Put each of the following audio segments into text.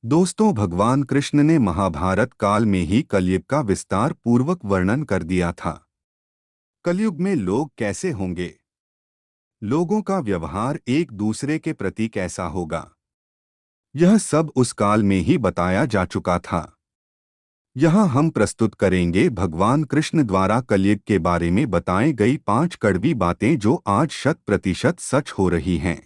दोस्तों, भगवान कृष्ण ने महाभारत काल में ही कलयुग का विस्तार पूर्वक वर्णन कर दिया था। कलयुग में लोग कैसे होंगे, लोगों का व्यवहार एक दूसरे के प्रति कैसा होगा, यह सब उस काल में ही बताया जा चुका था। यहाँ हम प्रस्तुत करेंगे भगवान कृष्ण द्वारा कलयुग के बारे में बताई गई 5 कड़वी बातें जो आज 100% सच हो रही हैं।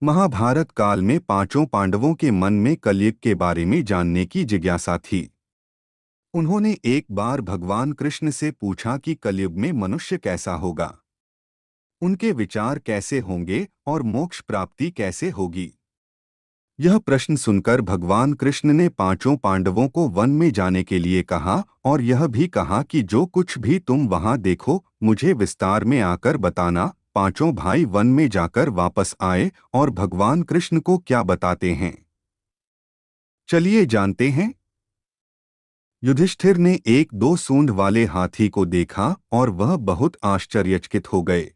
महाभारत काल में पांचों पांडवों के मन में कलयुग के बारे में जानने की जिज्ञासा थी। उन्होंने एक बार भगवान कृष्ण से पूछा कि कलयुग में मनुष्य कैसा होगा, उनके विचार कैसे होंगे और मोक्ष प्राप्ति कैसे होगी। यह प्रश्न सुनकर भगवान कृष्ण ने पांचों पांडवों को वन में जाने के लिए कहा और यह भी कहा कि जो कुछ भी तुम वहां देखो मुझे विस्तार में आकर बताना। पांचों भाई वन में जाकर वापस आए और भगवान कृष्ण को क्या बताते हैं, चलिए जानते हैं। युधिष्ठिर ने एक दो सूंड वाले हाथी को देखा और वह बहुत आश्चर्यचकित हो गए।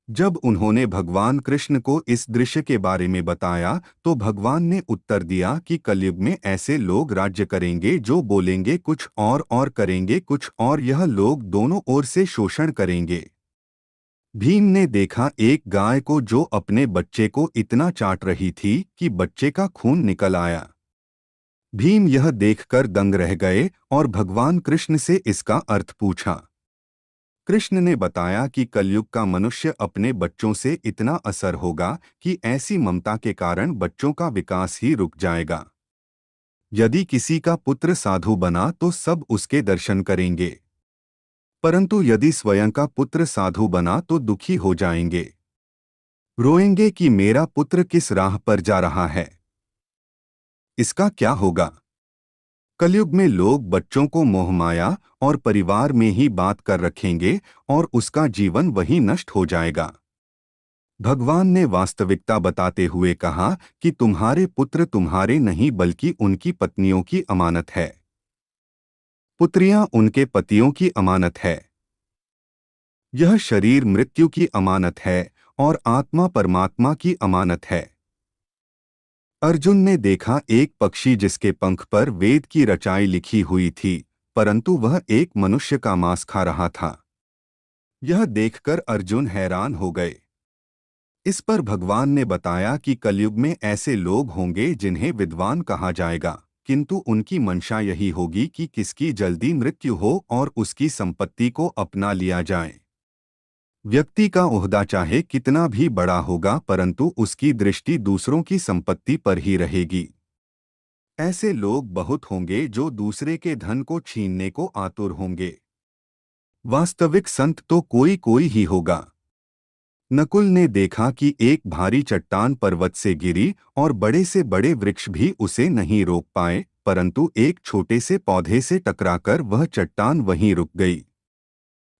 जब उन्होंने भगवान कृष्ण को इस दृश्य के बारे में बताया तो भगवान ने उत्तर दिया कि कलयुग में ऐसे लोग राज्य करेंगे जो बोलेंगे कुछ और करेंगे कुछ और, यह लोग दोनों ओर से शोषण करेंगे। भीम ने देखा एक गाय को जो अपने बच्चे को इतना चाट रही थी कि बच्चे का खून निकल आया। भीम यह देखकर दंग रह गए और भगवान कृष्ण से इसका अर्थ पूछा। कृष्ण ने बताया कि कलयुग का मनुष्य अपने बच्चों से इतना असर होगा कि ऐसी ममता के कारण बच्चों का विकास ही रुक जाएगा। यदि किसी का पुत्र साधु बना तो सब उसके दर्शन करेंगे, परंतु यदि स्वयं का पुत्र साधु बना तो दुखी हो जाएंगे, रोएंगे कि मेरा पुत्र किस राह पर जा रहा है, इसका क्या होगा। कलयुग में लोग बच्चों को मोहमाया और परिवार में ही बात कर रखेंगे और उसका जीवन वही नष्ट हो जाएगा। भगवान ने वास्तविकता बताते हुए कहा कि तुम्हारे पुत्र तुम्हारे नहीं बल्कि उनकी पत्नियों की अमानत है, पुत्रियां उनके पतियों की अमानत है। यह शरीर मृत्यु की अमानत है और आत्मा परमात्मा की अमानत है। अर्जुन ने देखा एक पक्षी जिसके पंख पर वेद की रचाई लिखी हुई थी, परंतु वह एक मनुष्य का मांस खा रहा था। यह देखकर अर्जुन हैरान हो गए। इस पर भगवान ने बताया कि कलयुग में ऐसे लोग होंगे जिन्हें विद्वान कहा जाएगा, किंतु उनकी मंशा यही होगी कि किसकी जल्दी मृत्यु हो और उसकी संपत्ति को अपना लिया जाए। व्यक्ति का ओहदा चाहे कितना भी बड़ा होगा परंतु उसकी दृष्टि दूसरों की संपत्ति पर ही रहेगी। ऐसे लोग बहुत होंगे जो दूसरे के धन को छीनने को आतुर होंगे। वास्तविक संत तो कोई कोई ही होगा। नकुल ने देखा कि एक भारी चट्टान पर्वत से गिरी और बड़े से बड़े वृक्ष भी उसे नहीं रोक पाए, परंतु एक छोटे से पौधे से टकराकर वह चट्टान वहीं रुक गई।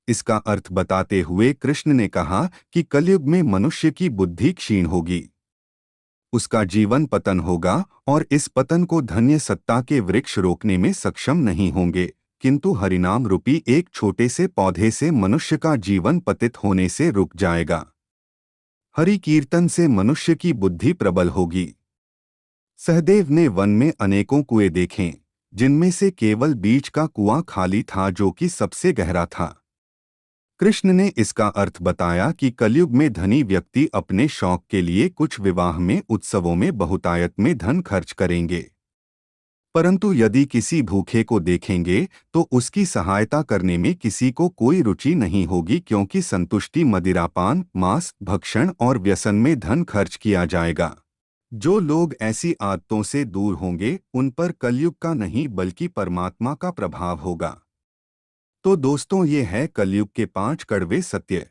इसका अर्थ बताते हुए कृष्ण ने कहा कि कलयुग में मनुष्य की बुद्धि क्षीण होगी, उसका जीवन पतन होगा और इस पतन को धन्य सत्ता के वृक्ष रोकने में सक्षम नहीं होंगे, किंतु हरिनाम रूपी एक छोटे से पौधे से मनुष्य का जीवन पतित होने से रुक जाएगा। हरि कीर्तन से मनुष्य की बुद्धि प्रबल होगी। सहदेव ने वन में अनेकों कुएं देखे, जिनमें से केवल बीच का कुआं खाली था जो कि सबसे गहरा था। कृष्ण ने इसका अर्थ बताया कि कलयुग में धनी व्यक्ति अपने शौक के लिए कुछ विवाह में उत्सवों में बहुतायत में धन खर्च करेंगे, परंतु यदि किसी भूखे को देखेंगे तो उसकी सहायता करने में किसी को कोई रुचि नहीं होगी, क्योंकि संतुष्टि मदिरापान, मांस भक्षण और व्यसन में धन खर्च किया जाएगा। जो लोग ऐसी आदतों से दूर होंगे उन पर कलयुग का नहीं बल्कि परमात्मा का प्रभाव होगा। तो दोस्तों, ये है कलयुग के 5 कड़वे सत्य।